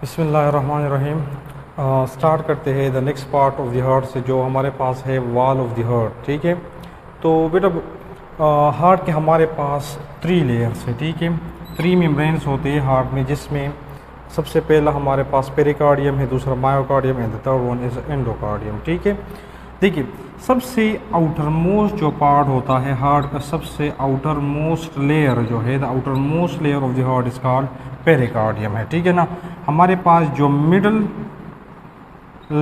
बिस्मिल्लाहिर्रहमानिर्रहीम। स्टार्ट करते हैं the next part of the heart से, जो हमारे पास है वॉल ऑफ द हार्ट। ठीक है, तो बेटा हार्ट के हमारे पास 3 लेयर्स है। ठीक है, 3 मेम्ब्रेन्स होते हैं हार्ट में, जिसमें सबसे पहला हमारे पास पेरिकार्डियम है, दूसरा myocardium and the third one is endocardium. ठीक है, देखिए सबसे आउटर मोस्ट जो पार्ट होता है हार्ट का, सबसे आउटर मोस्ट लेयर जो है, the outer most layer of the heart is called pericardium है। ठीक है ना, हमारे पास जो मिडल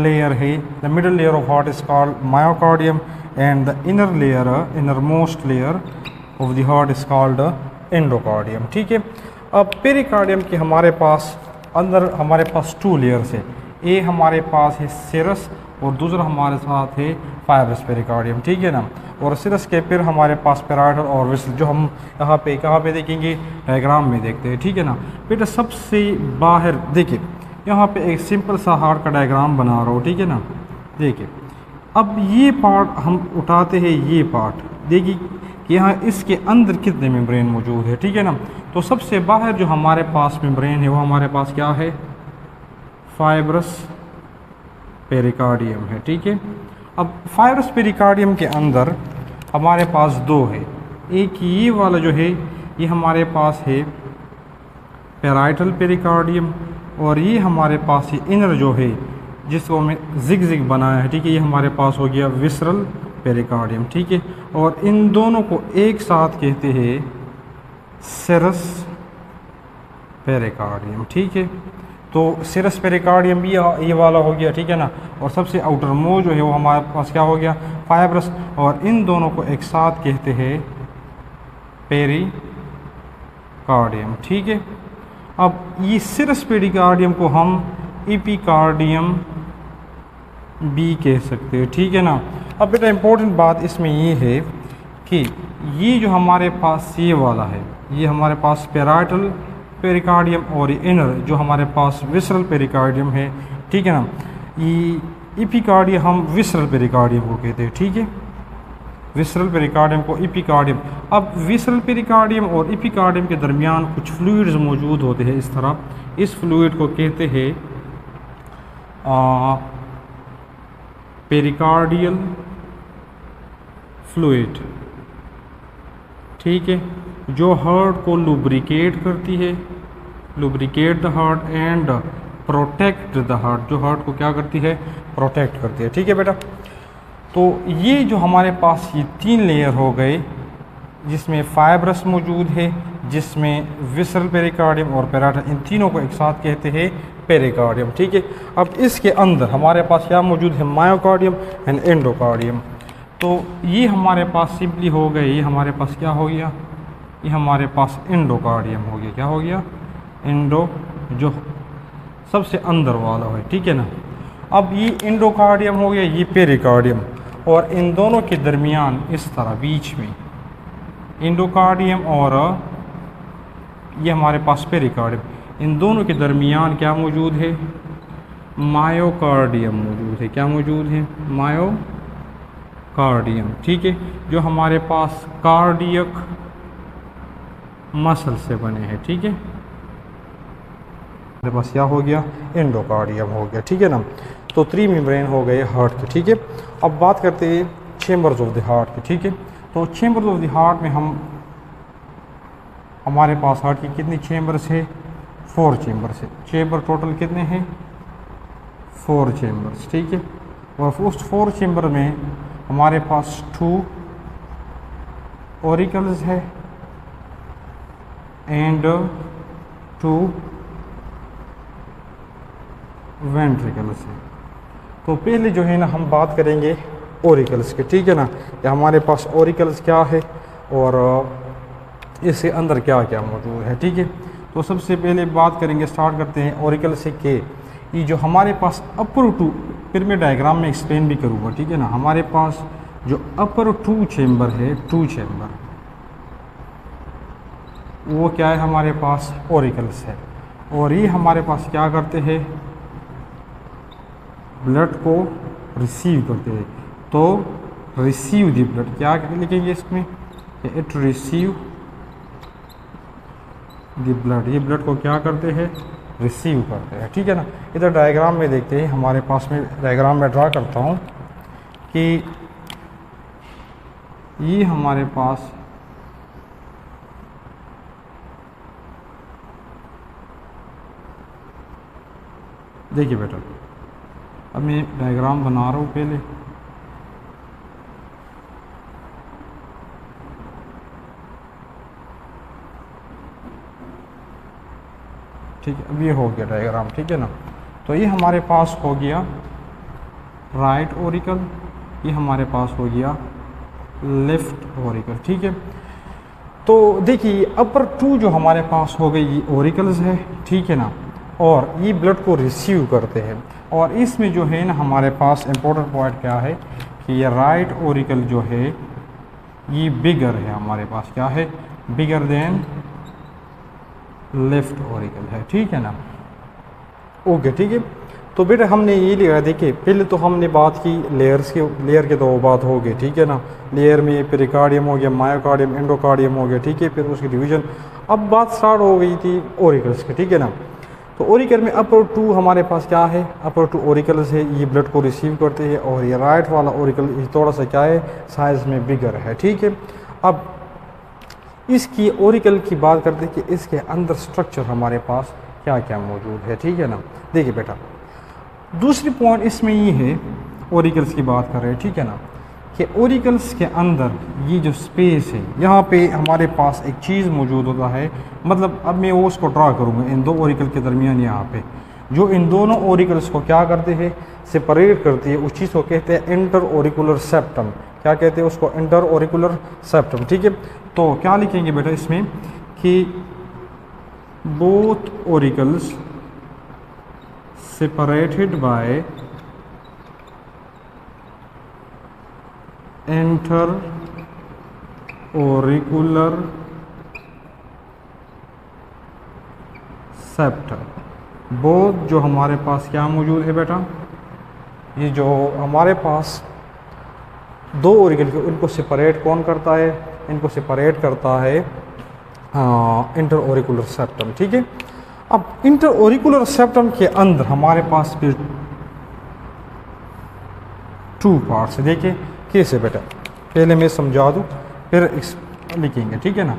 लेयर है, the middle layer of heart is called myocardium and the inner layer, inner most layer of the heart is called endocardium. ठीक है, अब पेरिकार्डियम के हमारे पास अंदर हमारे पास 2 लेयर्स है। ए हमारे पास है सिरस और दूसरा हमारे साथ है फाइब्रस पेरिकार्डियम। ठीक है ना, और सिरस के फिर हमारे पास पेराइटल और विसल, जो हम यहाँ पे कहाँ पे देखेंगे, डायग्राम में देखते हैं। ठीक है ना, बेटा सबसे बाहर देखिए, यहाँ पे एक सिंपल सा हार्ट का डायग्राम बना रहा हूँ। ठीक है ना, देखिए अब ये पार्ट हम उठाते हैं, ये पार्ट देखिए कि यहाँ इसके अंदर कितने मेम्ब्रेन मौजूद है। ठीक है ना, तो सबसे बाहर जो हमारे पास मेम्ब्रेन है वो हमारे पास क्या है, फाइब्रस पेरिकार्डियम है। ठीक है, अब फाइब्रस पेरिकार्डियम के अंदर हमारे पास 2 है। एक ये वाला जो है ये हमारे पास है पेराइटल पेरिकार्डियम, और ये हमारे पास ये इनर जो है जिसको हमें जिग बनाया है। ठीक है, ये हमारे पास हो गया विसरल पेरिकार्डियम। ठीक है, और इन दोनों को एक साथ कहते हैं सिरस पेरिकार्डियम। ठीक है, तो सिरस पेरिकार्डियम भी ये वाला हो गया। ठीक है ना, और सबसे आउटर मोस्ट जो है वो हमारे पास क्या हो गया, फाइब्रस, और इन दोनों को एक साथ कहते हैं पेरिकार्डियम। ठीक है, अब ये सिरस पेरिकार्डियम को हम एपिकार्डियम भी कह सकते हैं। ठीक है ना, अब बेटा इंपॉर्टेंट बात इसमें ये है कि ये जो हमारे पास ये वाला है, ये हमारे पास पेराइटल पेरिकार्डियम, और ये इनर जो हमारे पास विसरल पेरिकार्डियम है। ठीक है ना, ये एपिकार्डियम हम विसरल पेरिकार्डियम को कहते हैं। ठीक है, विसरल पेरिकार्डियम को एपिकार्डियम। अब विसरल पेरिकार्डियम और एपिकार्डियम के दरमियान कुछ फ्लूइड्स मौजूद होते हैं इस तरह, इस फ्लूइड को कहते हैं पेरिकार्डियल फ्लूइड। ठीक है, जो हार्ट को लुब्रिकेट करती है, lubricate the heart and protect the heart, जो हार्ट को क्या करती है, प्रोटेक्ट करती है। ठीक है बेटा, तो ये जो हमारे पास ये 3 लेयर हो गए, जिसमें फाइब्रस मौजूद है, जिसमें विसरल पेरिकार्डियम और पेराइटल, इन तीनों को एक साथ कहते हैं पेरिकार्डियम। ठीक है, अब इसके अंदर हमारे पास क्या मौजूद है, मायोकार्डियम एंड एंडोकार्डियम। तो ये हमारे पास सिंपली हो गए, ये हमारे पास क्या हो गया, ये हमारे पास एंडोकार्डियम हो गया। क्या हो गया, एंडो, जो सबसे अंदर वाला है। ठीक है ना, अब ये एंडोकार्डियम हो गया, ये पेरिकार्डियम, और इन दोनों के दरमियान इस तरह बीच में एंडोकार्डियम और ये हमारे पास पेरिकार्डियम, इन दोनों के दरमियान क्या मौजूद है, मायोकार्डियम मौजूद है। क्या मौजूद है, मायोकार्डियम। ठीक है, जो हमारे पास कार्डियक मसल से बने हैं। ठीक है, हमारे पास क्या हो गया, एंडोकार्डियम हो गया। ठीक है ना, तो 3 मेम्ब्रेन हो गए हार्ट के। ठीक है, अब बात करते हैं चेम्बर्स ऑफ द हार्ट की। ठीक है, तो चेम्बर्स ऑफ द हार्ट में हमारे पास हार्ट की कितनी चेम्बर्स है, 4 चेम्बर्स है। चेम्बर टोटल कितने हैं, 4 चेम्बर्स। ठीक है, और उस 4 चेम्बर में हमारे पास 2 ऑरिकल्स है एंड 2 वेंट्रिकल्स है। तो पहले जो है ना हम बात करेंगे ओरिकल्स के। ठीक है ना, कि हमारे पास ओरिकल्स क्या है और इसके अंदर क्या क्या मौजूद है। ठीक है, तो सबसे पहले बात करेंगे, स्टार्ट करते हैं ओरिकल से के ये जो हमारे पास अपर 2, फिर मैं डायग्राम में एक्सप्लेन भी करूँगा। ठीक है ना, हमारे पास जो अपर 2 चेम्बर है, 2 चेम्बर, वो क्या है, हमारे पास ओरिकल्स है, और ये हमारे पास क्या करते हैं, ब्लड को रिसीव करते हैं। तो रिसीव द ब्लड, क्या लिखेंगे इसमें, इट रिसीव द ब्लड, ये ब्लड को क्या करते हैं, रिसीव करते हैं, ठीक है ना। इधर डायग्राम में देखते हैं, हमारे पास में डायग्राम में ड्रा करता हूँ कि ये हमारे पास देखिए बेटा, अब मैं डायग्राम बना रहा हूँ पहले। ठीक है, अब ये हो गया डायग्राम, ठीक है ना। तो ये हमारे पास हो गया राइट ओरिकल, ये हमारे पास हो गया लेफ्ट ओरिकल, ठीक है। तो देखिए अपर टू जो हमारे पास हो गई ये ओरिकल्स है, ठीक है ना, और ये ब्लड को रिसीव करते हैं। और इसमें जो है ना हमारे पास इम्पोर्टेंट पॉइंट क्या है कि ये राइट ओरिकल जो है ये बिगर है, हमारे पास क्या है, बिगर देन लेफ्ट ओरिकल है, ठीक है ना। ओके, ठीक है। तो बेटा हमने ये लिया, देखिए पहले तो हमने बात की लेयर्स की, लेयर के तो बात हो गई, ठीक है ना। लेयर में पेरिकार्डियम हो गया, मायोकार्डियम, एंडोकार्डियम हो गया, ठीक है। फिर उसकी डिवीजन, अब बात स्टार्ट हो गई थी ओरिकल्स की, ठीक है ना। तो ओरिकल में अपर टू हमारे पास क्या है, अपर टू ओरिकल्स है, ये ब्लड को रिसीव करते हैं। और ये राइट वाला ओरिकल ये थोड़ा सा क्या है, साइज़ में बिगर है, ठीक है। अब इसकी ओरिकल की बात करते हैं कि इसके अंदर स्ट्रक्चर हमारे पास क्या क्या मौजूद है, ठीक है ना। देखिए बेटा, दूसरी पॉइंट इसमें ये है, ओरिकल्स की बात कर रहे हैं, ठीक है ना, कि ओरिकल्स के अंदर ये जो स्पेस है, यहाँ पे हमारे पास एक चीज़ मौजूद होता है। मतलब अब मैं वो उसको ड्रा करूँगा इन दो ओरिकल के दरमियान, यहाँ पे जो इन दोनों ओरिकल्स को क्या करते हैं, सेपरेट करती है, उस चीज़ को कहते हैं इंटर ओरिकुलर सेप्टम। क्या कहते हैं उसको, इंटर ओरिकुलर सेप्टम, ठीक है। तो क्या लिखेंगे बेटा इसमें कि both oracles separated by interauricular septum। Both जो हमारे पास क्या मौजूद है बेटा, ये जो हमारे पास दो ओरिकल के, उनको सेपरेट कौन करता है, इनको सेपरेट करता है इंटर ओरिकुलर सेप्टम, ठीक है। अब इंटर ओरिकुलर सेप्टम के अंदर हमारे पास फिर टू पार्ट्स, देखिए कैसे बेटा, पहले मैं समझा दूँ फिर लिखेंगे, ठीक है ना।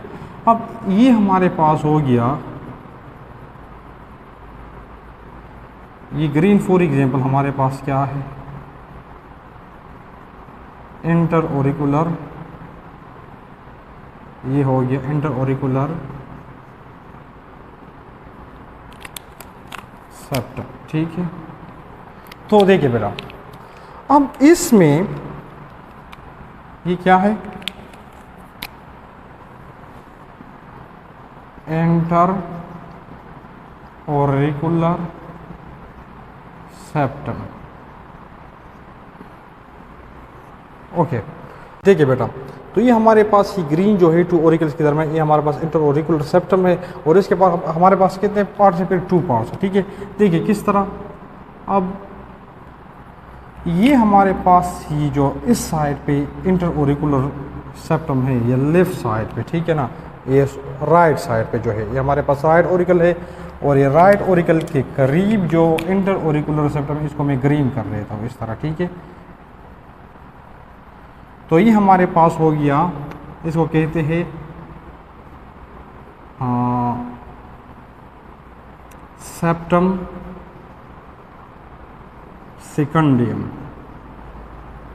अब ये हमारे पास हो गया, ये ग्रीन फॉर एग्जांपल हमारे पास क्या है, इंटर ओरिकुलर, ये हो गया इंटर ओरिकुलर सेप्टम, ठीक है। तो देखिए बेटा, अब इसमें ये क्या है, इंटर ओरिकुलर सेप्टम। ओके, देखिए बेटा, तो ये हमारे पास ये ग्रीन जो है टू ओरिकल्स के दरमियान, ये हमारे पास इंटर ओरिकुलर सेप्टम है। और इसके पास हमारे पास कितने पार्ट्स हैं, फिर टू पार्ट्स, ठीक है। देखिए किस तरह, अब ये हमारे पास ये जो इस साइड पे इंटर ओरिकुलर सेप्टम है, ये लेफ्ट साइड पे, ठीक है ना। ये राइट साइड पे जो है, ये हमारे पास राइट ओरिकल है। और ये राइट ओरिकल के करीब जो इंटर ओरिकुलर सेप्टम है, इसको मैं ग्रीन कर लेता हूँ इस तरह, ठीक है। तो ये हमारे पास हो गया, इसको कहते हैं सेप्टम सेकंडियम,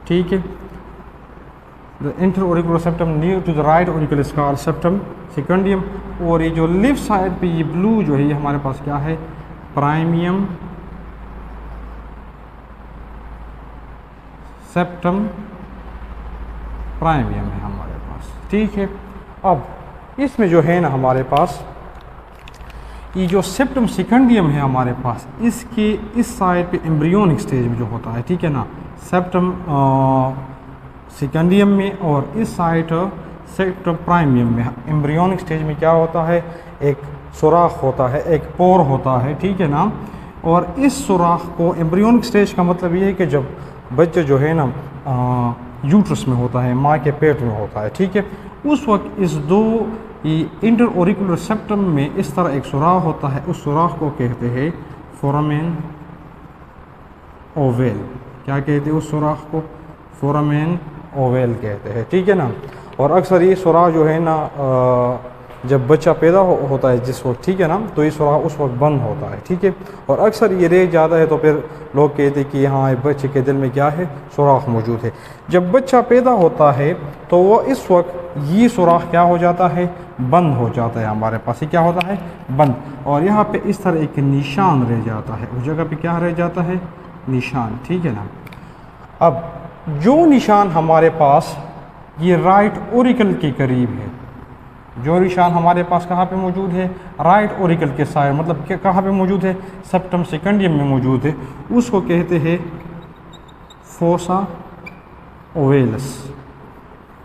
ठीक है। The interauricular septum near to the right auricle is called septum secundum. और ये जो लेफ्ट साइड पे ये ब्लू जो है, ये हमारे पास क्या है, प्राइमियम सेप्टम प्राइमियम है हमारे पास, ठीक है। अब इसमें जो है ना हमारे पास ये जो सेप्टम सेकंडियम है हमारे पास, इसके इस साइड पे एम्ब्रियोनिक स्टेज में जो होता है, ठीक है ना, सेप्टम सेकंडियम में। और इस साइड सेप्टम प्राइमियम में एम्ब्रियोनिक स्टेज में क्या होता है, एक सुराख होता है, एक पोर होता है, ठीक है ना। और इस सुराख को, एम्ब्रियोनिक स्टेज का मतलब ये है कि जब बच्चे जो है ना यूट्रस में होता है, माँ के पेट में होता है, ठीक है, उस वक्त इस दो ये इंटर ऑरिकुलर सेप्टम में इस तरह एक सुराख होता है, उस सुराख को कहते हैं फोरामेन ओवेल। क्या कहते हैं उस सुराख को? फोरामेन ओवेल कहते हैं, ठीक है ना। और अक्सर ये सुराख जो है ना जब बच्चा पैदा होता है जिस वक्त, ठीक है ना, तो ये सुराख उस वक्त बंद होता है, ठीक है। और अक्सर ये रह जाता है तो फिर लोग कहते हैं कि हाँ बच्चे के दिल में क्या है, सुराख मौजूद है। जब बच्चा पैदा होता है तो वो इस वक्त ये सुराख क्या हो जाता है, बंद हो जाता है हमारे पास। ये क्या होता है, बंद। और यहाँ पे इस तरह एक निशान रह जाता है, उस जगह पे क्या रह जाता है, निशान, ठीक है ना। अब जो निशान हमारे पास ये राइट ओरिकल के करीब है, जो निशान हमारे पास कहाँ पे मौजूद है, राइट ओरिकल के साइड, मतलब कहाँ पे मौजूद है, सेप्टम सेकेंडियम में मौजूद है, उसको कहते हैं फोसा ओवेलस।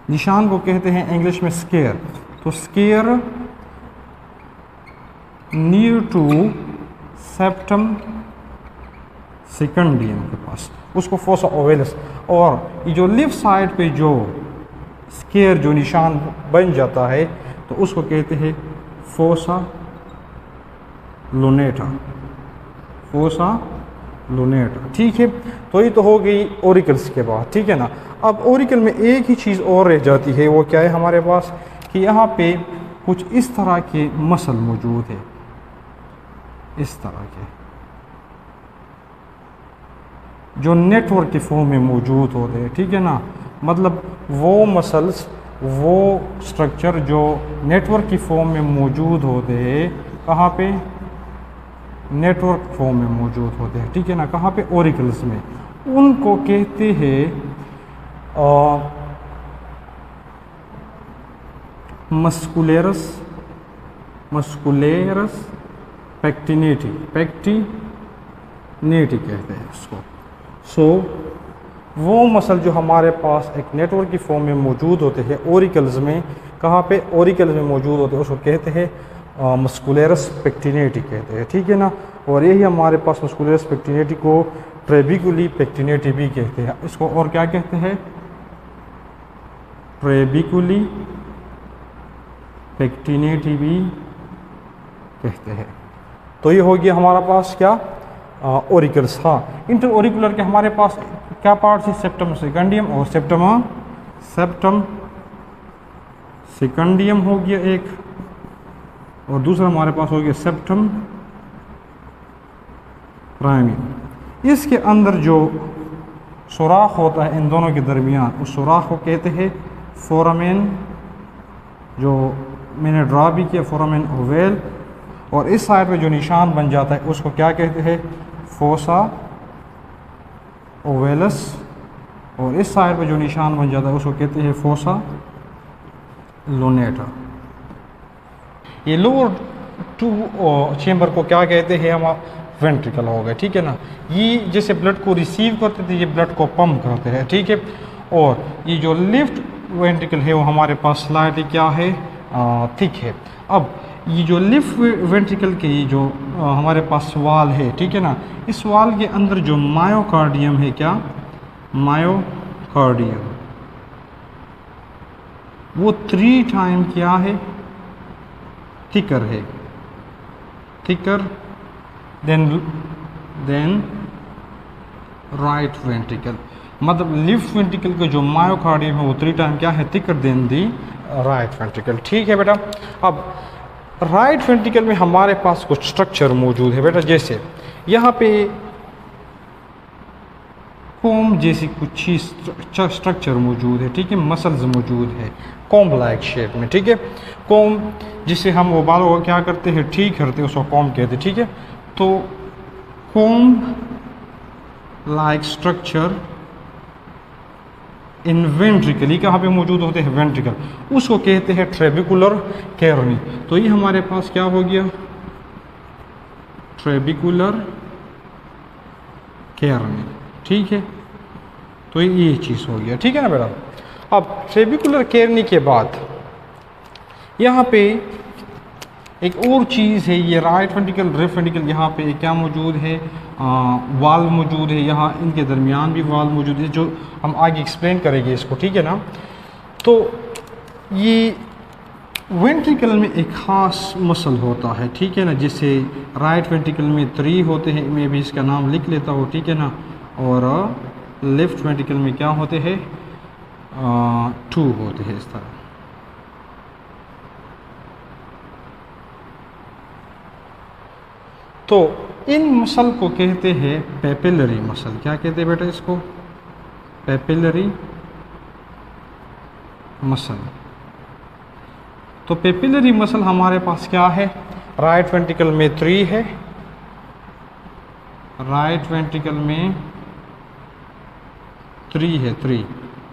निशान को कहते हैं इंग्लिश में स्केयर। तो स्केयर नियर टू सेप्टम सेकेंडियम के पास, उसको फोसा ओवेलस। और ये जो लेफ्ट साइड पे जो स्केयर जो निशान बन जाता है तो उसको कहते हैं फोसा लुनेटा, फोसा लुनेटा, ठीक है। तो ये तो हो गई ओरिकल्स के बाद, ठीक है ना। अब ओरिकल में एक ही चीज़ और रह जाती है, वो क्या है हमारे पास कि यहाँ पे कुछ इस तरह के मसल मौजूद है, इस तरह के जो नेटवर्क के फॉर्म में मौजूद होते हैं, ठीक है ना। मतलब वो मसल्स, वो स्ट्रक्चर जो नेटवर्क की फॉर्म में मौजूद होते हैं, कहाँ पे, नेटवर्क फॉर्म में मौजूद होते हैं, ठीक है ना, कहाँ पे, ओरिकल्स में। उनको कहते हैं मस्कुलेरस, मस्कुलेरस पेक्टिनेटी, पेक्टिनेटी कहते हैं उसको। सो वो मसल जो हमारे पास एक नेटवर्क की फॉर्म में मौजूद होते हैं ओरिकल्स में, कहाँ पे, ओरिकल्स में मौजूद होते हैं, उसको कहते हैं मस्कुलेरस पेक्टिनेटी कहते हैं, ठीक है ना। और यही हमारे पास मस्कुलेरस पेक्टिनेटी को ट्रेबिकुली पेक्टिनेटी भी कहते हैं। इसको और क्या कहते हैं, ट्रेबिकुली पेक्टिनेटी भी कहते हैं। तो ये हो गया हमारा पास क्या, ओरिकल्स। हाँ, इंटर ओरिकुलर के हमारे पास क्या पार्ट्स है, सेप्टम सेकेंडियम और सेप्टम सेकेंडियम हो गया एक, और दूसरा हमारे पास हो गया सेप्टम प्राइमियम। इसके अंदर जो सुराख होता है इन दोनों के दरमियान, उस सुराख को कहते हैं फोरामेन, जो मैंने ड्रा भी किया, फोरामेन ओवेल। और इस साइड पे जो निशान बन जाता है उसको क्या कहते हैं, फोसा ओवेलस। और इस साइड पे जो निशान बन जाता है उसको कहते हैं फोसा लुनेटा। ये लोअर टू चेम्बर को क्या कहते हैं, हम वेंट्रिकल हो गए, ठीक है ना। ये जैसे ब्लड को रिसीव करते थे, ये ब्लड को पंप करते हैं, ठीक है। और ये जो लेफ्ट वेंट्रिकल है वो हमारे पास स्लाइटली क्या है, थिक है। अब ये जो लेफ्ट वेंट्रिकल के ये जो हमारे पास वाल है, ठीक है ना, इस वाल के अंदर जो मायोकार्डियम है, क्या, मायोकार्डियम, वो 3 टाइम क्या है, थिकर है, थिकर देन राइट वेंट्रिकल। मतलब लेफ्ट वेंट्रिकल का जो मायोकार्डियम है वो 3 टाइम क्या है, थिकर देन दी राइट वेंट्रिकल, ठीक है बेटा। अब राइट वेंट्रिकल में हमारे पास कुछ स्ट्रक्चर मौजूद है बेटा, जैसे यहाँ पे कोम जैसी कुछ स्ट्रक्चर मौजूद है, ठीक है, मसल्स मौजूद है कोम लाइक शेप में, ठीक है। कोम जिसे हम वो बालों को क्या करते हैं, ठीक करते हैं, उसको कोम कहते हैं, ठीक है। तो कोम लाइक स्ट्रक्चर इन वेंट्रिकल, ये कहाँ पे मौजूद होते हैं, वेंट्रिकल, उसको कहते हैं ट्रेबिकुलर कैरनी। तो ये हमारे पास क्या हो गया, ट्रेबिकुलर कैरनी, ठीक है। तो ये चीज़ हो गया, ठीक है ना बेटा। अब ट्रेबिकुलर कैरनी के बाद यहाँ पे एक और चीज़ है, ये राइट वेंट्रिकल लेफ्ट वेंट्रिकल, यहाँ पे क्या मौजूद है, वाल मौजूद है, यहाँ इनके दरमियान भी वाल मौजूद है, जो हम आगे एक्सप्लेन करेंगे इसको, ठीक है ना। तो ये वेंट्रिकल में एक ख़ास मसल होता है, ठीक है ना, जिससे राइट वेंट्रिकल में 3 होते हैं, मैं भी इसका नाम लिख लेता हूँ, ठीक है ना, और लेफ़्ट वेंट्रिकल में क्या होते हैं, 2 होते हैं, इस तरह। तो इन मसल को कहते हैं पेपिलरी मसल। क्या कहते हैं बेटा इसको? Papillary muscle. तो पेपिलरी मसल हमारे पास क्या है, राइट वेंट्रिकल में 3 है, राइट वेंट्रिकल में 3 है, 3,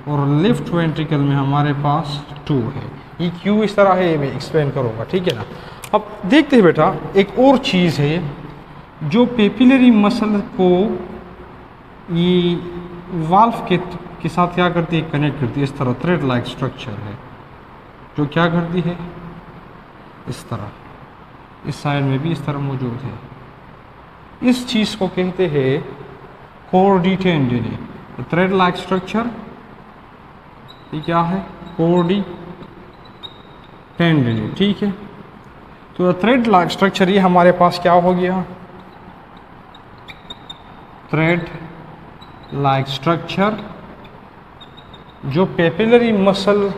और लेफ्ट वेंट्रिकल में हमारे पास 2 है। ये क्यों इस तरह है ये मैं एक्सप्लेन करूँगा, ठीक है ना। अब देखते हैं बेटा, एक और चीज़ है जो पेपिलरी मसल को ये वाल्व के साथ क्या करती है, कनेक्ट करती है। इस तरह थ्रेड लाइक स्ट्रक्चर है जो क्या करती है, इस तरह, इस साइड में भी इस तरह मौजूद है। इस चीज़ को कहते हैं कोर्डी टेंडिनी। थ्रेड लाइक स्ट्रक्चर ये क्या है, कोर्डी टेंडिनी, ठीक है। तो थ्रेड लाइक स्ट्रक्चर ये हमारे पास क्या हो गया, थ्रेड लाइक स्ट्रक्चर जो पेपिलरी मसल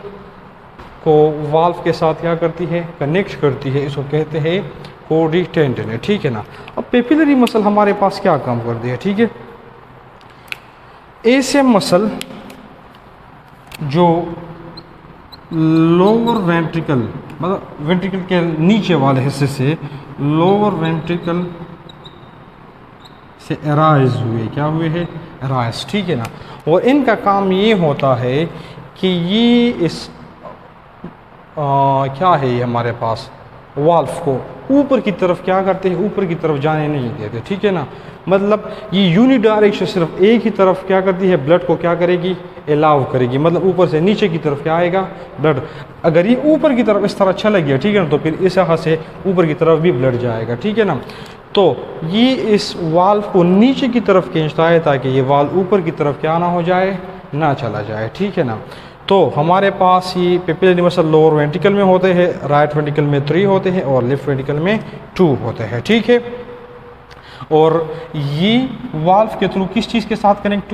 को वाल्व के साथ क्या करती है, कनेक्ट करती है, इसको कहते हैं कोर्डी टेंडिनी, ठीक है ना। अब पेपिलरी मसल हमारे पास क्या काम करती है, ठीक है। ऐसे मसल जो लोअर वेंट्रिकल, मतलब वेंट्रिकल के नीचे वाले हिस्से से, लोअर वेंट्रिकल से अराइज हुए, क्या हुए हैं, अराइज, ठीक है ना। और इनका काम ये होता है कि ये इस क्या है, ये हमारे पास वाल्व को ऊपर की तरफ क्या करते हैं, ऊपर की तरफ जाने नहीं देते, ठीक है ना। मतलब ये यूनिडायरेक्शन सिर्फ एक ही तरफ क्या करती है, ब्लड को क्या करेगी, अलाउ करेगी, मतलब ऊपर से नीचे की तरफ क्या आएगा, ब्लड। अगर ये ऊपर की तरफ इस तरह चला गया, ठीक है ना, तो फिर इस यहाँ से ऊपर की तरफ भी ब्लड जाएगा, ठीक है ना। तो ये इस वाल्व को नीचे की तरफ खींचता है ताकि ये वाल्व ऊपर की तरफ क्या ना हो जाए, ना चला जाए, ठीक है ना। तो हमारे पास ये पेपिलरी मसल लोअर वेंट्रिकल में होते हैं, राइट वेंट्रिकल में 3 होते हैं और लेफ्ट वेंट्रिकल में 2 होते हैं, ठीक है। और ये वाल्व के थ्रू किस चीज़ के साथ कनेक्ट,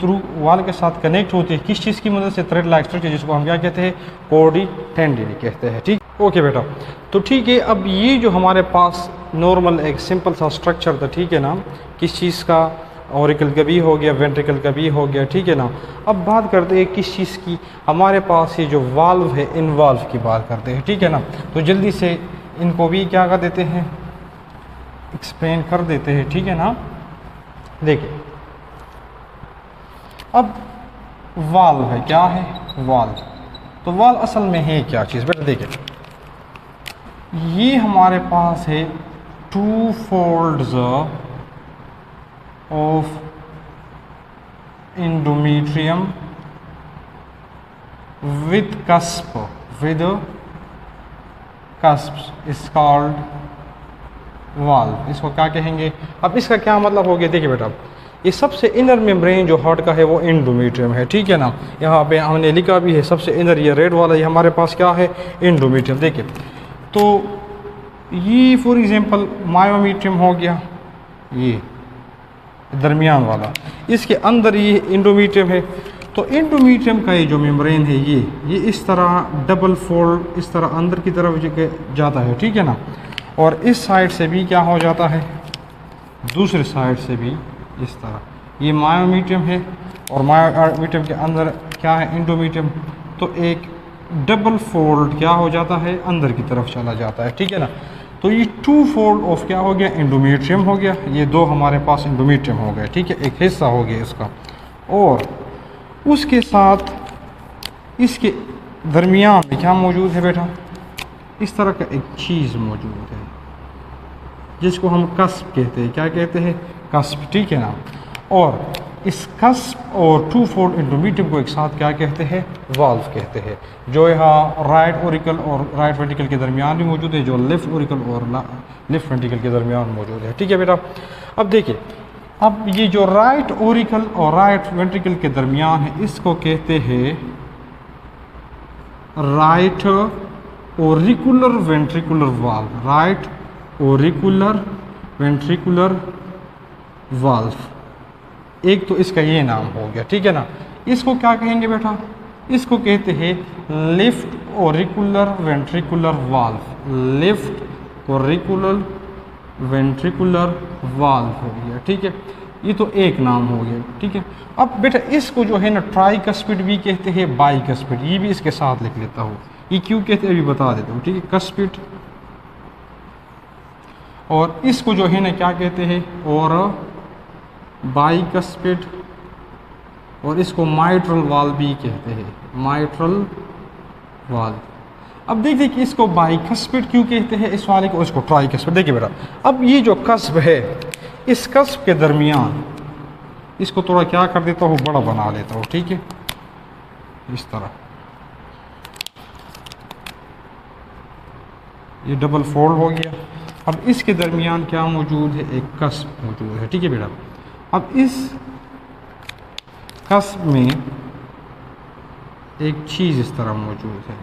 थ्रू वाल्व के साथ कनेक्ट होती है, किस चीज़ की मदद से, थ्रेड लाइक स्ट्रक्चर, जिसको हम क्या कहते हैं, कोर्डी टेंडिनी कहते हैं, ठीक। ओके बेटा, तो ठीक है। अब ये जो हमारे पास नॉर्मल एक सिंपल सा स्ट्रक्चर था, ठीक है ना, किस चीज़ का, ऑरिकल का भी हो गया, वेंट्रिकल का भी हो गया, ठीक है ना। अब बात करते हैं किस चीज़ की, हमारे पास ये जो वाल्व है, इन वाल्व की बात करते हैं, ठीक है ना। तो जल्दी से इनको भी क्या कर देते हैं, एक्सप्लेन कर देते हैं, ठीक है ना। देखिए, अब वाल्व है, क्या है, वाल्व। तो वाल्व असल में है क्या चीज़ बेटा, देखिए, ये हमारे पास है 2 folds of endometrium with cusp is called valve। इसको क्या कहेंगे, अब इसका क्या मतलब हो गया, देखिए बेटा, ये सबसे इनर मेम्ब्रेन जो हार्ट का है वो एंडोमेट्रियम है, ठीक है ना। यहाँ पे हमने लिखा भी है सबसे इनर, ये रेड वाला, ये हमारे पास क्या है, एंडोमेट्रियम। देखिए, तो ये फॉर एग्जांपल मायोमेट्रियम हो गया, ये दरमियान वाला, इसके अंदर ये एंडोमेट्रियम है। तो एंडोमेट्रियम का ये जो मेम्ब्रेन है, ये इस तरह डबल फोल्ड इस तरह अंदर की तरफ जाता है, ठीक है ना। और इस साइड से भी क्या हो जाता है, दूसरे साइड से भी इस तरह, ये मायोमेट्रियम है और मायोमेट्रियम के अंदर क्या है, एंडोमेट्रियम। तो एक डबल फोल्ड क्या हो जाता है, अंदर की तरफ चला जाता है, ठीक है ना। तो ये 2 फोल्ड ऑफ क्या हो गया, एंडोमेट्रियम हो गया, ये 2 हमारे पास एंडोमेट्रियम हो गए, ठीक है, एक हिस्सा हो गया इसका। और उसके साथ इसके दरमियान में क्या मौजूद है बेटा, इस तरह का एक चीज़ मौजूद है जिसको हम कस्प कहते हैं, क्या कहते हैं, कस्प, ठीक है ना। और इस कस्प और 2 फोल्ड एंडोमेट्रियम को एक साथ क्या कहते हैं, वाल्व कहते हैं, जो यहाँ राइट ओरिकल और राइट वेंट्रिकल के दरमियान भी मौजूद है, जो लेफ्ट ओरिकल और लेफ्ट वेंट्रिकल के दरमियान मौजूद है, ठीक है बेटा। अब देखिए, अब ये जो राइट ओरिकल और राइट वेंट्रिकल के दरमियान है, इसको कहते हैं right auricular ventricular valve, right auricular ventricular valve, एक तो इसका ये नाम हो गया, ठीक है ना। इसको क्या कहेंगे बेटा, इसको कहते हैं left auricular ventricular valve, left auricular ventricular valve हो गया, ठीक है। ये तो एक नाम हो गया, ठीक है। अब बेटा इसको जो है ना ट्राइकस्पिड भी कहते हैं, बाइकस्पिड, ये भी इसके साथ लिख लेता हूँ, ये क्यों कहते हैं अभी बता देता हूँ, ठीक है। कस्पिड, और इसको जो है ना क्या कहते हैं, और बाइकस्पिड, और इसको माइट्रल वाल्व भी कहते हैं, माइट्रल वाल्व। अब देखिए कि इसको बाइकस्पिड क्यों कहते हैं इस वाले को, इसको ट्राइकस्पिड। देखिए बेटा, अब ये जो कस्ब है, इस कस्ब के दरमियान इसको थोड़ा क्या कर देता हूँ, बड़ा बना लेता हूँ, ठीक है, इस तरह। ये डबल फोल्ड हो गया। अब इसके दरमियान क्या मौजूद है, एक कस्ब मौजूद है, ठीक है बेटा। अब इस कस्ब में एक चीज़ इस तरह मौजूद है,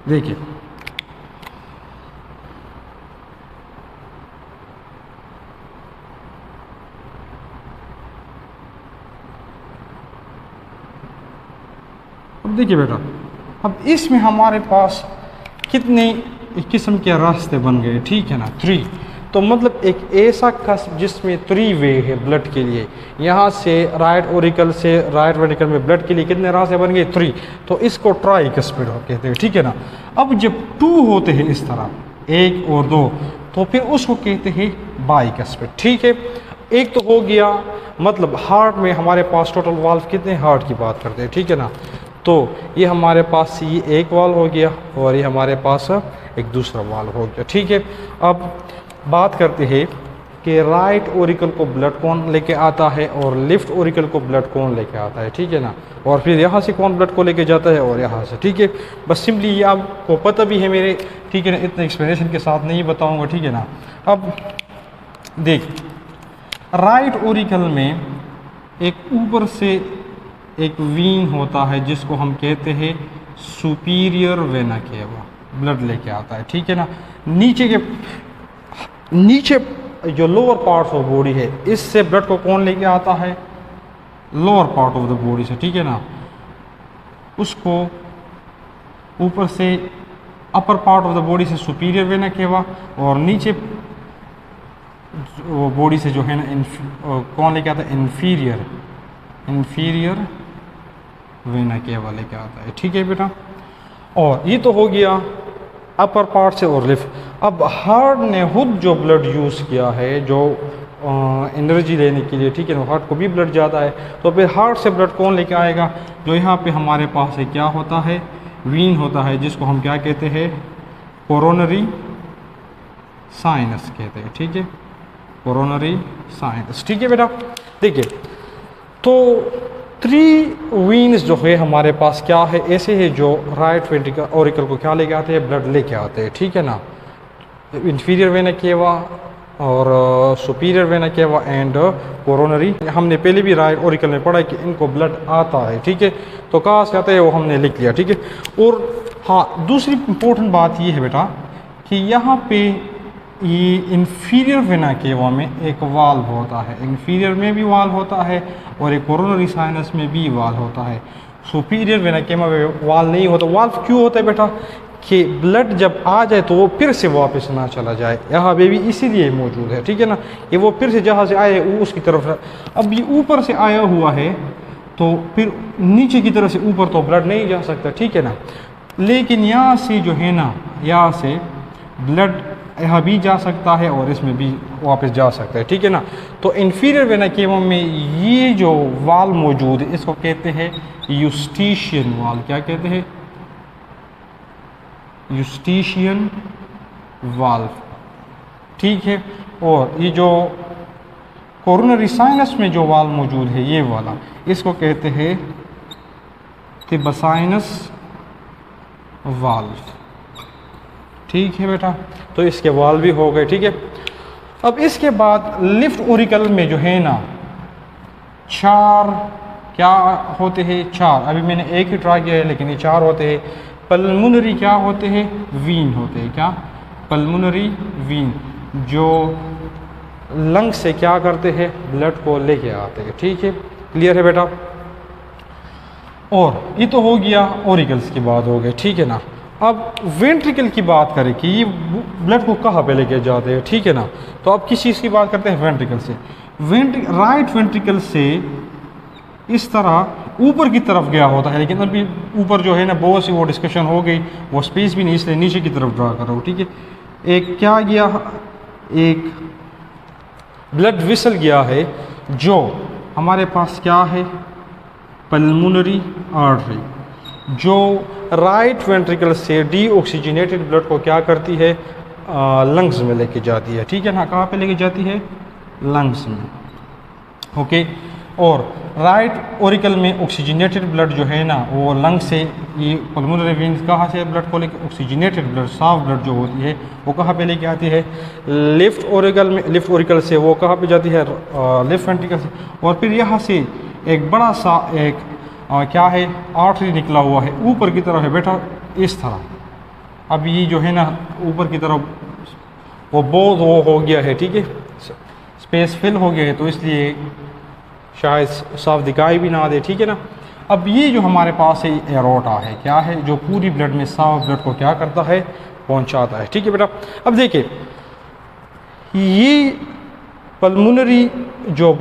देखिए अब देखिए बेटा, अब इसमें हमारे पास कितने किस्म के रास्ते बन गए, ठीक है ना, 3। तो मतलब एक ऐसा कस्ब जिसमें 3 वे है ब्लड के लिए, यहाँ से राइट ओरिकल से राइट वेंट्रिकल में ब्लड के लिए कितने रास्ते बन गए, 3। तो इसको ट्राइकस्पिड कहते हैं, ठीक है ना। अब जब 2 होते हैं इस तरह, 1 और 2, तो फिर उसको कहते हैं बाइकस्पिड, ठीक है। एक तो हो गया, मतलब हार्ट में हमारे पास टोटल वाल्व कितने, हार्ट की बात करते हैं, ठीक है ना। तो ये हमारे पास ये एक वाल्व हो गया, और ये हमारे पास एक दूसरा वाल्व हो गया, ठीक है। अब बात करते हैं कि राइट ओरिकल को ब्लड कौन लेके आता है, और लेफ्ट ओरिकल को ब्लड कौन लेके आता है, ठीक है ना। और फिर यहाँ से कौन ब्लड को लेके जाता है, और यहाँ से, ठीक है। बस सिंपली ये आपको पता भी है मेरे, ठीक है ना, इतने एक्सप्लेनेशन के साथ नहीं बताऊँगा, ठीक है ना। अब देख, राइट ओरिकल में एक ऊपर से एक वीन होता है जिसको हम कहते हैं सुपीरियर वेना केवा, ब्लड लेके आता है, ठीक है ना। नीचे जो लोअर पार्ट्स ऑफ बॉडी है, इससे ब्लड को कौन लेके आता है, lower part of the body से, ठीक है ना। उसको ऊपर से upper part of the body से सुपीरियर वेना केवा, और नीचे बॉडी से जो है ना कौन लेके आता है, इन्फीरियर वेना केवा लेके आता है, ठीक है बेटा। और ये तो हो गया अपर पार्ट से और लिफ्ट। अब हार्ट ने खुद जो ब्लड यूज़ किया है, जो एनर्जी लेने के लिए, ठीक है ना, हार्ट को भी ब्लड ज़्यादा है, तो फिर हार्ट से ब्लड कौन लेके आएगा, जो यहाँ पे हमारे पास है क्या होता है, वीन होता है, जिसको हम क्या कहते हैं, कोरोनरी साइनस कहते हैं, ठीक है, कोरोनरी साइनस, ठीक है बेटा। देखिए, तो 3 वीन्स जो है हमारे पास क्या है, ऐसे है जो राइट वेंट्रिकल ओरिकल को क्या लेके आते हैं, ब्लड लेके आते हैं, ठीक है ना। इंफीरियर वेना केवा और superior vena cava and coronary. हमने पहले भी राइट ओरिकल में पढ़ा कि इनको ब्लड आता है, ठीक है। तो कहाँ से आता है वो हमने लिख लिया, ठीक है। और हाँ, दूसरी इंपॉर्टेंट बात ये है बेटा कि यहाँ पे ये इन्फीरियर वेना केवा में एक वाल्व होता है, इन्फीरियर में भी वाल्व होता है, और एक कोरोनरी साइनस में भी वाल्व होता है। सुपीरियर वेना केवा में वाल्व नहीं होता। वाल्व क्यों होता है बेटा, कि ब्लड जब आ जाए तो वो फिर से वापस ना चला जाए, यहाँ पे भी इसीलिए मौजूद है, ठीक है ना। ये वो फिर से जहाँ से आए वो उसकी तरफ, अब ये ऊपर से आया हुआ है तो फिर नीचे की तरफ से ऊपर तो ब्लड नहीं जा सकता, ठीक है ना। लेकिन यहाँ से जो है ना, यहाँ से ब्लड यहाँ भी जा सकता है और इसमें भी वापस जा सकता है, ठीक है ना। तो इन्फीरियर वेना केवा में ये जो वाल्व मौजूद है, इसको कहते हैं यूस्टीशियन वाल्व। क्या कहते हैं, यूस्टीशियन वाल्व, ठीक है। और ये जो कोरोनरी साइनस में जो वाल्व मौजूद है, ये वाला, इसको कहते हैं तिब्बसाइनस वाल्व, ठीक है बेटा। तो इसके वाल्व भी हो गए, ठीक है। अब इसके बाद लिफ्ट ओरिकल में जो है ना 4 क्या होते हैं? 4। अभी मैंने एक ही ट्राई किया है लेकिन ये 4 होते हैं। पल्मोनरी क्या होते हैं? वीन होते हैं। क्या? पल्मोनरी वीन, जो लंग से क्या करते हैं? ब्लड को लेके आते हैं। ठीक है, क्लियर है बेटा? और ये तो हो गया ओरिकल्स की बात हो गई, ठीक है ना। अब वेंट्रिकल की बात करें कि ये ब्लड को कहाँ पे लेके जाते हैं, ठीक है ना। तो अब किस चीज़ की बात करते हैं? वेंट्रिकल से। राइट वेंट्रिकल से इस तरह ऊपर की तरफ गया होता है, लेकिन अभी ऊपर जो है ना बहुत सी वो डिस्कशन हो गई, वो स्पेस भी नहीं, इसलिए नीचे की तरफ ड्रा कर रहा हूँ, ठीक है। एक क्या गया? एक ब्लड वेसल गया है, जो हमारे पास क्या है? पल्मोनरी आर्टरी, जो राइट वेंट्रिकल से डीऑक्सीजनेटेड ब्लड को क्या करती है? लंग्स में लेके जाती है, ठीक है ना। कहाँ पे लेके जाती है? लंग्स में। ओके। और राइट ओरिकल में ऑक्सीजनेटेड ब्लड जो है ना वो लंग से, ये पल्मोनरी वेन्स कहाँ से ब्लड को लेके, ऑक्सीजनेटेड ब्लड, साफ ब्लड जो होती है वो कहाँ पे लेके आती है? लेफ्ट ओरिकल में। लेफ्ट ओरिकल से वो कहाँ पे जाती है? लेफ्ट वेंट्रिकल से। और फिर यहाँ से एक बड़ा सा एक क्या है? आर्टरी निकला हुआ है, ऊपर की तरफ है बेटा, इस तरह। अब ये जो है ना ऊपर की तरफ वो बहुत वो हो गया है, ठीक है, स्पेस फिल हो गया है, तो इसलिए शायद साफ दिखाई भी ना दे, ठीक है ना। अब ये जो हमारे पास है एरोटा है, क्या है? जो पूरी ब्लड में साफ ब्लड को क्या करता है? पहुंचाता है, ठीक है बेटा। अब देखिए ये पल्मोनरी जो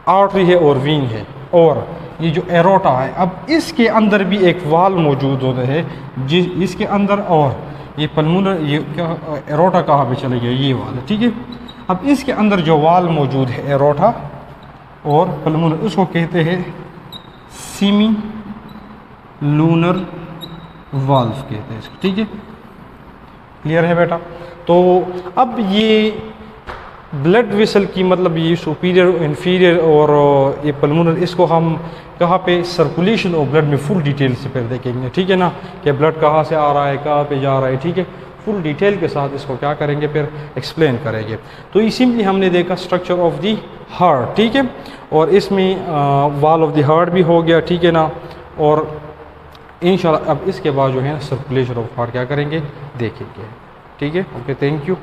आर्टरी है और वीन है, और ये जो एरोटा है, अब इसके अंदर भी एक वाल मौजूद होता है इसके अंदर, और ये पल्मोनर, ये क्या एरोटा कहाँ पे चले गया? ये वाल है, ठीक है। अब इसके अंदर जो वाल मौजूद है एरोटा और पल्मोनर, उसको कहते हैं सीमी लूनर वाल्व कहते हैं इसको, ठीक है। क्लियर है बेटा? तो अब ये ब्लड वेसल की मतलब ये सुपीरियर, इंफीरियर और ये पल्मोनर, इसको हम कहाँ पे? सर्कुलेशन ऑफ ब्लड में फुल डिटेल से फिर देखेंगे, ठीक है ना, कि ब्लड कहाँ से आ रहा है, कहाँ पे जा रहा है, ठीक है। फुल डिटेल के साथ इसको क्या करेंगे? फिर एक्सप्लेन करेंगे। तो ये सिंपली हमने देखा स्ट्रक्चर ऑफ द हार्ट, ठीक है, और इसमें वॉल ऑफ द हार्ट भी हो गया, ठीक है ना। और इंशाल्लाह अब इसके बाद जो है सर्कुलेशन ऑफ हार्ट क्या करेंगे? देखेंगे, ठीक है। Okay, thank you.